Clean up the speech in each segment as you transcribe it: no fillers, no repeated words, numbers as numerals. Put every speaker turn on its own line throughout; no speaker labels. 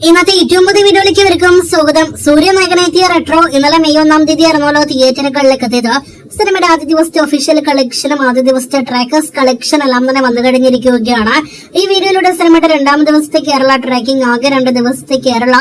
ഇന്നത്തെ ഏറ്റവും പുതിയ വീഡിയോയിലേക്ക് ഇവർക്കും സ്വാഗതം. സൂര്യനായകനെത്തിയ റെട്രോ ഇന്നലെ മെയ് 1 തീയതി ആയിരുന്നല്ലോ തിയേറ്ററുകളിലേക്ക് എത്തിയത്. സിനിമയുടെ ആദ്യ ദിവസത്തെ ഒഫീഷ്യൽ കളക്ഷനും ആദ്യ ദിവസത്തെ ട്രാക്കേഴ്സ് കളക്ഷൻ എല്ലാം തന്നെ വന്നു കഴിഞ്ഞിരിക്കുകയാണ്. ഈ വീഡിയോയിലൂടെ സിനിമയുടെ 2ാം ദിവസത്തെ കേരള ട്രാക്കിംഗ്, ആകെ 2 ദിവസത്തെ കേരള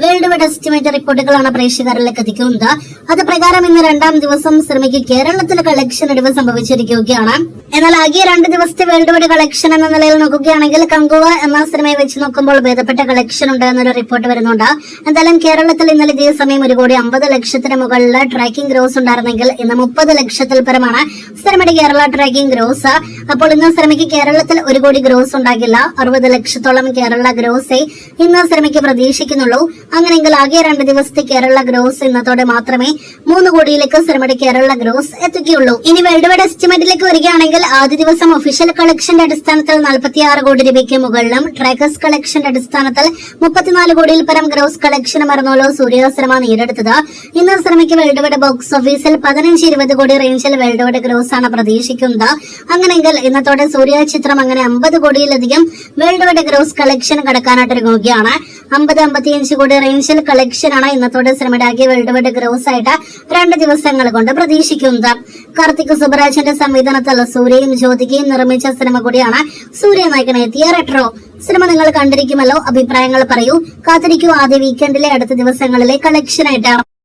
വേൾഡ് വൈഡ് എസ്റ്റിമേറ്റ് റിപ്പോർട്ടുകളാണ് പ്രേക്ഷകരിലേക്ക് എത്തിക്കുന്നത്. അത് പ്രകാരം ഇന്ന് 2ാം ദിവസം സിനിമയ്ക്ക് കേരളത്തിൽ കളക്ഷൻ ഇടിവ് സംഭവിച്ചിരിക്കുകയാണ്. എന്നാൽ ആകെ 2 ദിവസത്തെ വേൾഡ് വൈഡ് കളക്ഷൻ എന്ന നിലയിൽ നോക്കുകയാണെങ്കിൽ കങ്കുവ എന്ന സിനിമയെ വെച്ച് നോക്കുമ്പോൾ ഭേദപ്പെട്ട കളക്ഷൻ ഉണ്ട് എന്നൊരു റിപ്പോർട്ട് വരുന്നുണ്ട്. എന്തായാലും കേരളത്തിൽ ഇന്നലെ ഇതേ സമയം 1,50,00,000 മുകളിൽ ട്രാക്കിംഗ് ഗ്രോസ് ഉണ്ടായിരുന്നെങ്കിൽ ഇന്ന് 30 ലക്ഷത്തിൽ പരമാണ് സിനിമയുടെ കേരള ട്രാക്കിംഗ് ഗ്രോസ്. അപ്പോൾ ഇന്ന് സിനിമയ്ക്ക് കേരളത്തിൽ 1 കോടി ഗ്രോസ് ഉണ്ടാകില്ല. 60 ലക്ഷത്തോളം കേരള ഗ്രോസേ ഇന്ന് സിനിമയ്ക്ക് പ്രതീക്ഷിക്കുന്നുള്ളൂ. അങ്ങനെയെങ്കിൽ ആകെ 2 ദിവസത്തെ കേരള ഗ്രോസ് ഇന്നത്തോടെ മാത്രമേ 3 കോടിയിലേക്ക് സിനിമയുടെ കേരള ഗ്രോസ് എത്തിക്കുകയുള്ളൂ. ഇനി വേൾഡ് വൈഡ് എസ്റ്റിമേറ്റിലേക്ക് വരികയാണെങ്കിൽ ആദ്യ ദിവസം ഒഫീഷ്യൽ കളക്ഷന്റെ അടിസ്ഥാനത്തിൽ 46 കോടി രൂപയ്ക്ക് മുകളിലും ട്രാക്കേഴ്സ് കളക്ഷന്റെ അടിസ്ഥാനത്തിൽ 34 കോടിയിൽ പരം ഗ്രോസ് കളക്ഷൻ മറന്നോലോ സൂര്യ സിനിമ നേടിയെടുത്തത്. ഇന്ന് സിനിമയ്ക്ക് വേൾഡ് വൈഡ് ബോക്സ് ഓഫീസിൽ 15-20 കോടി റേഞ്ചിൽ വേൾഡ് വൈഡ് ഗ്രോസ് ആണ് പ്രതീക്ഷിക്കുന്നത്. അങ്ങനെയെങ്കിൽ ഇന്നത്തോടെ സൂര്യ ചിത്രം അങ്ങനെ 50 കോടിയിലധികം വേൾഡ് വൈഡ് ഗ്രോസ് കളക്ഷൻ കടക്കാനായിട്ടിറങ്ങുകയാണ്. 50-55 കോടി റേഞ്ചിൽ കളക്ഷൻ ആണ് ഇന്നത്തോടെ സിനിമയുടെ ആകെ വേൾഡ് വൈഡ് ഗ്രോസ് ആയിട്ട് 2 ദിവസങ്ങൾ കൊണ്ട് പ്രതീക്ഷിക്കുന്നത്. കാർത്തിക് സുബരാജിന്റെ സംവിധാനത്തിൽ സൂര്യയും ജ്യോതികയും നിർമ്മിച്ച സിനിമ കൂടിയാണ് സൂര്യനായകനെത്തിയ റെട്രോ. സിനിമ നിങ്ങൾ കണ്ടിരിക്കുമല്ലോ, അഭിപ്രായങ്ങൾ പറയൂ. കാത്തിരിക്കൂ ആദ്യ വീക്കെൻഡിലെ അടുത്ത ദിവസങ്ങളിലെ കളക്ഷനായിട്ട്.